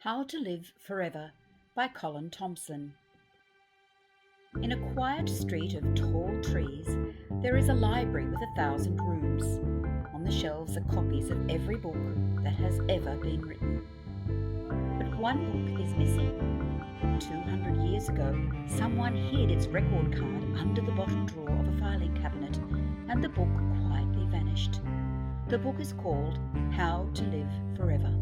How to Live Forever by Colin Thompson. In a quiet street of tall trees, there is a library with 1,000 rooms. On the shelves are copies of every book that has ever been written. But one book is missing. 200 years ago, someone hid its record card under the bottom drawer of a filing cabinet, and the book quietly vanished. The book is called How to Live Forever.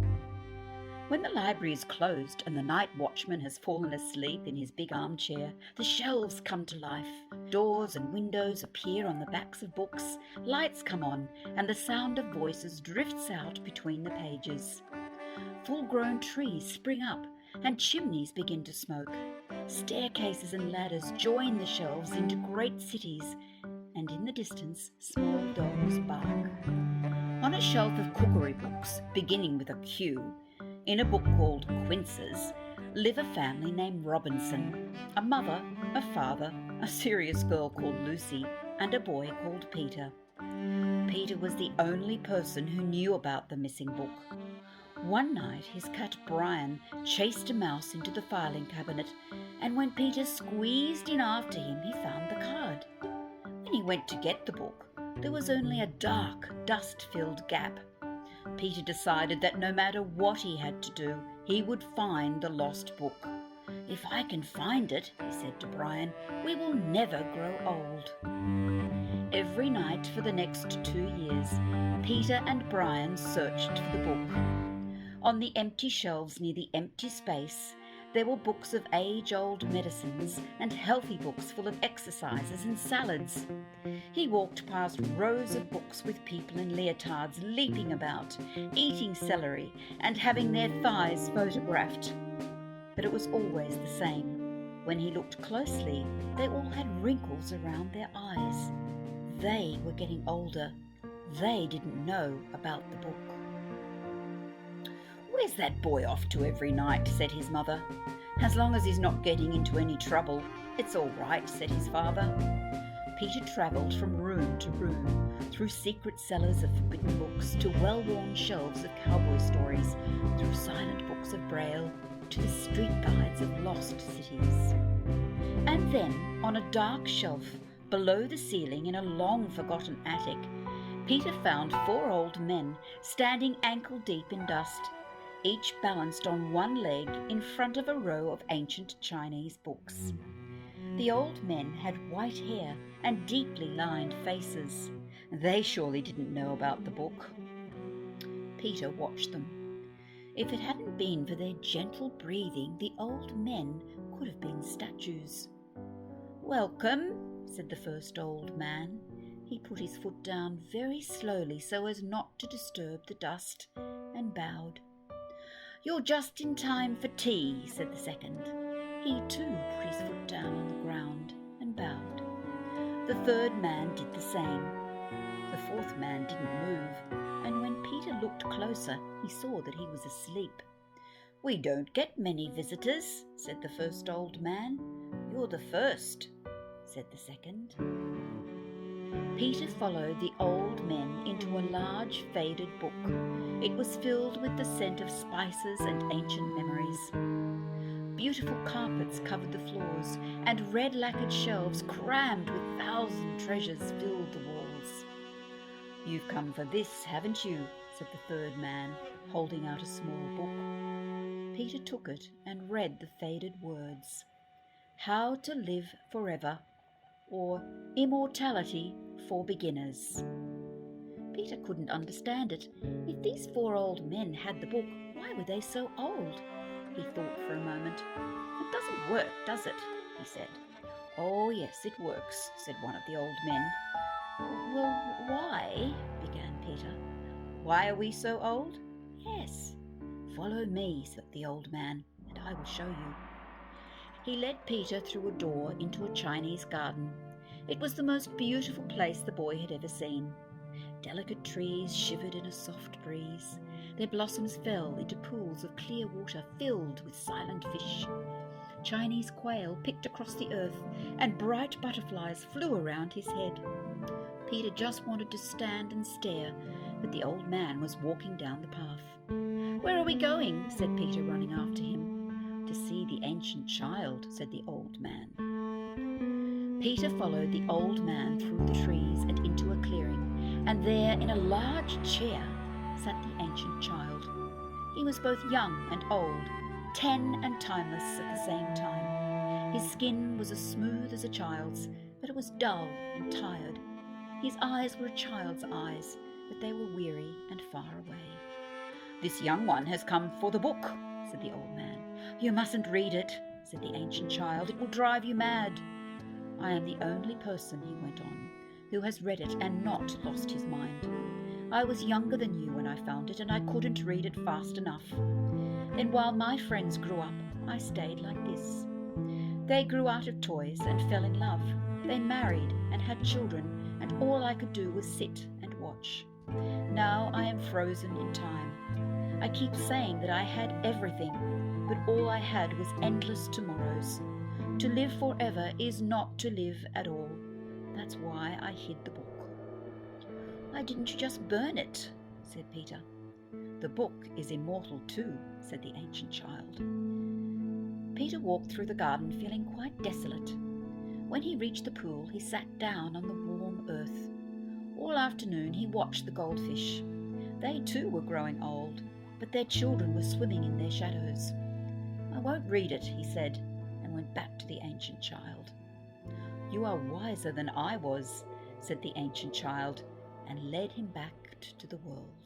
When the library is closed and the night watchman has fallen asleep in his big armchair, the shelves come to life. Doors and windows appear on the backs of books, lights come on, and the sound of voices drifts out between the pages. Full-grown trees spring up, and chimneys begin to smoke. Staircases and ladders join the shelves into great cities, and in the distance, small dogs bark. On a shelf of cookery books, beginning with a Q, in a book called Quinces, live a family named Robinson, a mother, a father, a serious girl called Lucy, and a boy called Peter. Peter was the only person who knew about the missing book. One night his cat Brian chased a mouse into the filing cabinet, and when Peter squeezed in after him, he found the card. When he went to get the book, there was only a dark, dust-filled gap. Peter decided that no matter what he had to do, he would find the lost book. "If I can find it," he said to Brian, "we will never grow old." Every night for the next 2 years, Peter and Brian searched for the book. On the empty shelves near the empty space, there were books of age-old medicines and healthy books full of exercises and salads. He walked past rows of books with people in leotards leaping about, eating celery and having their thighs photographed. But it was always the same. When he looked closely, they all had wrinkles around their eyes. They were getting older. They didn't know about the book. "Where's that boy off to every night?" said his mother. "As long as he's not getting into any trouble, it's all right," said his father. Peter travelled from room to room, through secret cellars of forbidden books to well-worn shelves of cowboy stories, through silent books of Braille to the street guides of lost cities. And then, on a dark shelf below the ceiling in a long-forgotten attic, Peter found 4 old men standing ankle-deep in dust, each balanced on one leg in front of a row of ancient Chinese books. The old men had white hair and deeply lined faces. They surely didn't know about the book. Peter watched them. If it hadn't been for their gentle breathing, the old men could have been statues. "Welcome," said the first old man. He put his foot down very slowly so as not to disturb the dust, and bowed. "You're just in time for tea," said the second. He too put his foot down on the ground and bowed. The third man did the same. The fourth man didn't move, and when Peter looked closer, he saw that he was asleep. "We don't get many visitors," said the first old man. "You're the first," said the second. Peter followed the old men into a large faded book. It was filled with the scent of spices and ancient memories. Beautiful carpets covered the floors, and red lacquered shelves crammed with 1,000 treasures filled the walls. "You've come for this, haven't you?" said the third man, holding out a small book. Peter took it and read the faded words. How to Live Forever, or Immortality for Beginners. Peter couldn't understand it. If these 4 old men had the book, why were they so old? He thought for a moment. "It doesn't work, does it?" he said. "Oh, yes, it works," said one of the old men. "Well, why?" began Peter. "Why are we so old?" "Yes." "Follow me," said the old man, "and I will show you." He led Peter through a door into a Chinese garden. It was the most beautiful place the boy had ever seen. Delicate trees shivered in a soft breeze. Their blossoms fell into pools of clear water filled with silent fish. Chinese quail picked across the earth, and bright butterflies flew around his head. Peter just wanted to stand and stare, but the old man was walking down the path. "Where are we going?" said Peter, running after him. "To see the ancient child," said the old man. Peter followed the old man through the trees and into a clearing, and there, in a large chair, sat the ancient child. He was both young and old, 10 and timeless at the same time. His skin was as smooth as a child's, but it was dull and tired. His eyes were a child's eyes, but they were weary and far away. "This young one has come for the book," said the old man. "You mustn't read it," said the ancient child. "It will drive you mad." "I am the only person," he went on, "who has read it and not lost his mind. I was younger than you when I found it, and I couldn't read it fast enough. Then while my friends grew up, I stayed like this. They grew out of toys and fell in love. They married and had children, and all I could do was sit and watch. Now I am frozen in time. I keep saying that I had everything, but all I had was endless tomorrows. To live forever is not to live at all. That's why I hid the book." "Why didn't you just burn it?" said Peter. "The book is immortal too," said the ancient child. Peter walked through the garden feeling quite desolate. When he reached the pool, he sat down on the warm earth. All afternoon he watched the goldfish. They too were growing old, but their children were swimming in their shadows. "I won't read it," he said, and went back to the ancient child. "You are wiser than I was," said the ancient child, and led him back to the world.